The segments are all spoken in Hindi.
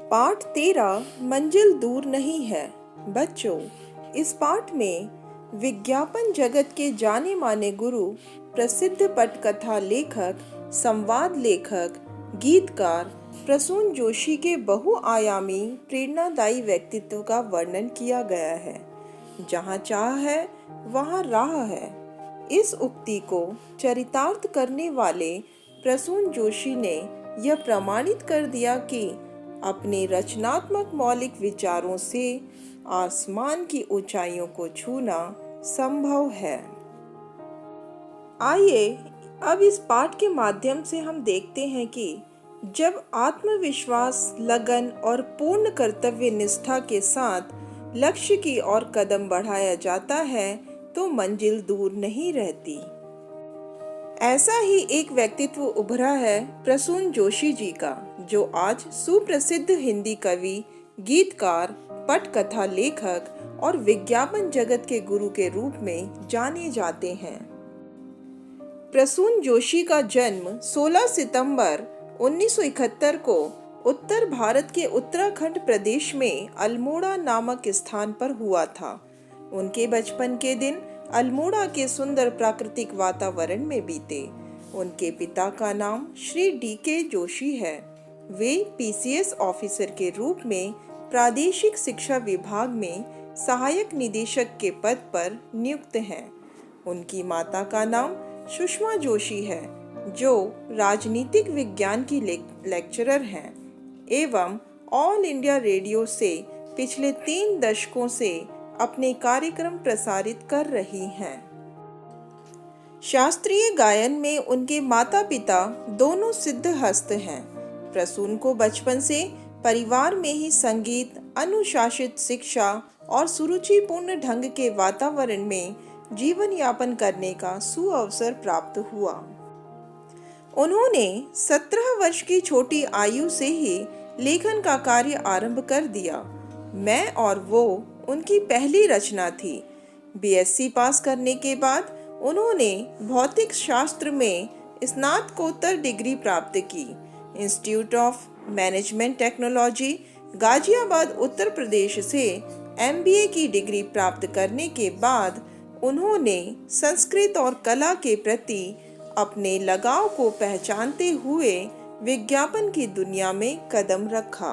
पाठ 13 मंजिल दूर नहीं है। बच्चों, इस पाठ में विज्ञापन जगत के जाने माने गुरु, प्रसिद्ध पटकथा लेखक, संवाद लेखक, गीतकार प्रसून जोशी के बहुआयामी प्रेरणादायी व्यक्तित्व का वर्णन किया गया है। जहाँ चाह है वहाँ राह है। इस उक्ति को चरितार्थ करने वाले प्रसून जोशी ने यह प्रमाणित कर दिया कि अपने रचनात्मक मौलिक विचारों से आसमान की ऊंचाइयों को छूना संभव है। आइए अब इस पाठ के माध्यम से हम देखते हैं कि जब आत्मविश्वास, लगन और पूर्ण कर्तव्य निष्ठा के साथ लक्ष्य की ओर कदम बढ़ाया जाता है तो मंजिल दूर नहीं रहती। ऐसा ही एक व्यक्तित्व उभरा है प्रसून जोशी जी का, जो आज सुप्रसिद्ध हिंदी कवि, गीतकार, पटकथा लेखक और विज्ञापन जगत के गुरु के रूप में जाने जाते हैं। प्रसून जोशी का जन्म 16 सितंबर 1971 को उत्तर भारत के उत्तराखंड प्रदेश में अल्मोड़ा नामक स्थान पर हुआ था। उनके बचपन के दिन अल्मोड़ा के सुंदर प्राकृतिक वातावरण में बीते। उनके पिता का नाम श्री डी.के. जोशी है। वे पीसीएस ऑफिसर के रूप में प्रादेशिक शिक्षा विभाग में सहायक निदेशक के पद पर नियुक्त हैं। उनकी माता का नाम सुषमा जोशी है, जो राजनीतिक विज्ञान की लेक्चरर हैं एवं ऑल इंडिया रेडियो से पिछले 3 दशकों से अपने कार्यक्रम प्रसारित कर रही हैं। शास्त्रीय गायन में उनके माता पिता दोनों सिद्धहस्त हैं। प्रसून को बचपन से परिवार में ही संगीत, अनुशासित शिक्षा और सुरुचिपूर्ण ढंग के वातावरण में जीवन यापन करने का सुअवसर प्राप्त हुआ। उन्होंने 17 वर्ष की छोटी आयु से ही लेखन का कार्य आरंभ कर दिया। मैं और वो उनकी पहली रचना थी। बीएससी पास करने के बाद उन्होंने भौतिक शास्त्र में स्नातकोत्तर डिग्री प्राप्त की। Institute of management technology, Ghaziabad, Uttar Pradesh से एमबीए की डिग्री प्राप्त करने के बाद उन्होंने संस्कृत और कला के प्रति अपने लगाव को पहचानते हुए विज्ञापन की दुनिया में कदम रखा।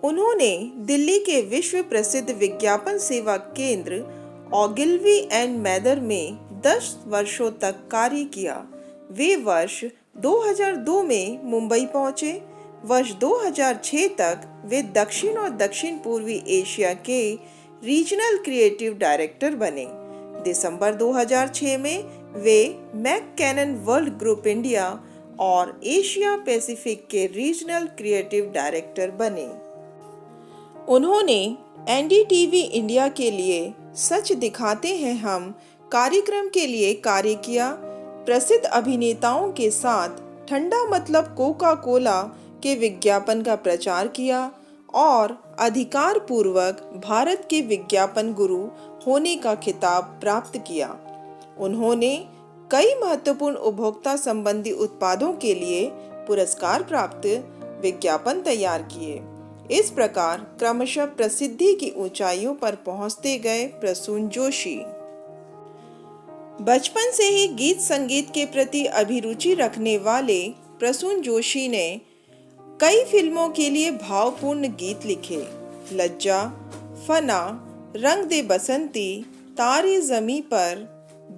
उन्होंने दिल्ली के विश्व प्रसिद्ध विज्ञापन सेवा केंद्र ऑगिल्वी एंड मैदर में 10 वर्षों तक कार्य किया। वे वर्ष 2002 में मुंबई पहुंचे। वर्ष 2006 तक वे दक्षिण और दक्षिण पूर्वी एशिया के रीजनल क्रिएटिव डायरेक्टर बने। दिसंबर 2006 में वे मैककेनन वर्ल्ड ग्रुप इंडिया और एशिया पैसिफिक के रीजनल क्रिएटिव डायरेक्टर बने। उन्होंने एनडीटीवी इंडिया के लिए सच दिखाते हैं हम कार्यक्रम के लिए कार्य किया। प्रसिद्ध अभिनेताओं के साथ ठंडा मतलब कोका कोला के विज्ञापन का प्रचार किया और अधिकार पूर्वक भारत के विज्ञापन गुरु होने का खिताब प्राप्त किया। उन्होंने कई महत्वपूर्ण उपभोक्ता संबंधी उत्पादों के लिए पुरस्कार प्राप्त विज्ञापन तैयार किए। इस प्रकार क्रमशः प्रसिद्धि की ऊंचाइयों पर पहुंचते गए प्रसून जोशी। बचपन से ही गीत संगीत के प्रति अभिरुचि रखने वाले प्रसून जोशी ने कई फिल्मों के लिए भावपूर्ण गीत लिखे। लज्जा, फना, रंग दे बसंती, तारे ज़मीं पर,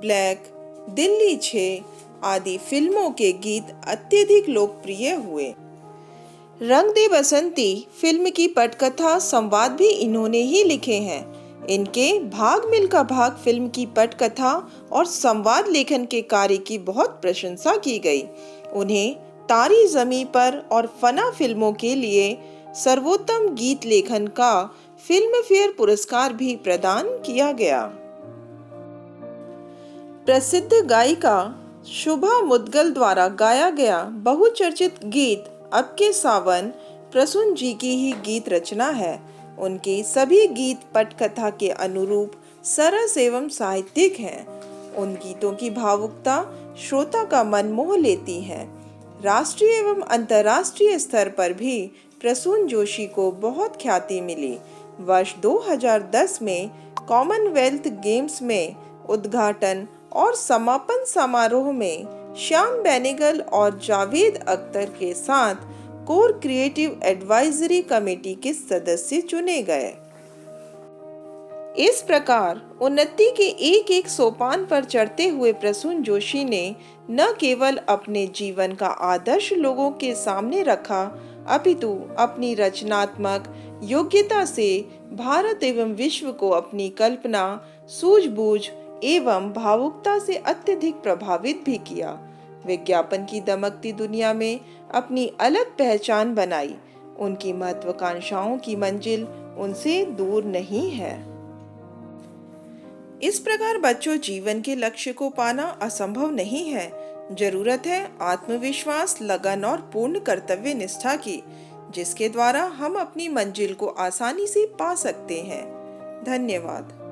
ब्लैक, दिल्ली 6 आदि फिल्मों के गीत अत्यधिक लोकप्रिय हुए। रंग दे बसंती फिल्म की पटकथा, संवाद भी इन्होंने ही लिखे हैं। इनके भाग मिल्खा भाग फिल्म की पटकथा और संवाद लेखन के कार्य की बहुत प्रशंसा की गई। उन्हें तारी ज़मीं पर और फना फिल्मों के लिए सर्वोत्तम गीत लेखन का फिल्म फेयर पुरस्कार भी प्रदान किया गया। प्रसिद्ध गायिका शुभा मुद्गल द्वारा गाया गया बहुचर्चित गीत अब के सावन प्रसून जी की ही गीत रचना है। उनके सभी गीत पटकथा के अनुरूप सरस एवं साहित्यिक हैं। उन गीतों की भावुकता श्रोता का मन मोह लेती है। राष्ट्रीय एवं अंतर्राष्ट्रीय स्तर पर भी प्रसून जोशी को बहुत ख्याति मिली। वर्ष 2010 में कॉमनवेल्थ गेम्स में उद्घाटन और समापन समारोह में श्याम बेनेगल और जावेद अख्तर के साथ कोर क्रिएटिव एडवाइजरी कमेटी के सदस्य चुने गए। इस प्रकार उन्नति के एक एक सोपान पर चढ़ते हुए प्रसून जोशी ने न केवल अपने जीवन का आदर्श लोगों के सामने रखा, अपितु अपनी रचनात्मक योग्यता से भारत एवं विश्व को अपनी कल्पना, सूझबूझ एवं भावुकता से अत्यधिक प्रभावित भी किया। विज्ञापन की दमकती दुनिया में अपनी अलग पहचान बनाई। उनकी महत्वाकांक्षाओं की मंजिल उनसे दूर नहीं है। इस प्रकार बच्चों, जीवन के लक्ष्य को पाना असंभव नहीं है। जरूरत है आत्मविश्वास, लगन और पूर्ण कर्तव्य निष्ठा की, जिसके द्वारा हम अपनी मंजिल को आसानी से पा सकते हैं। धन्यवाद।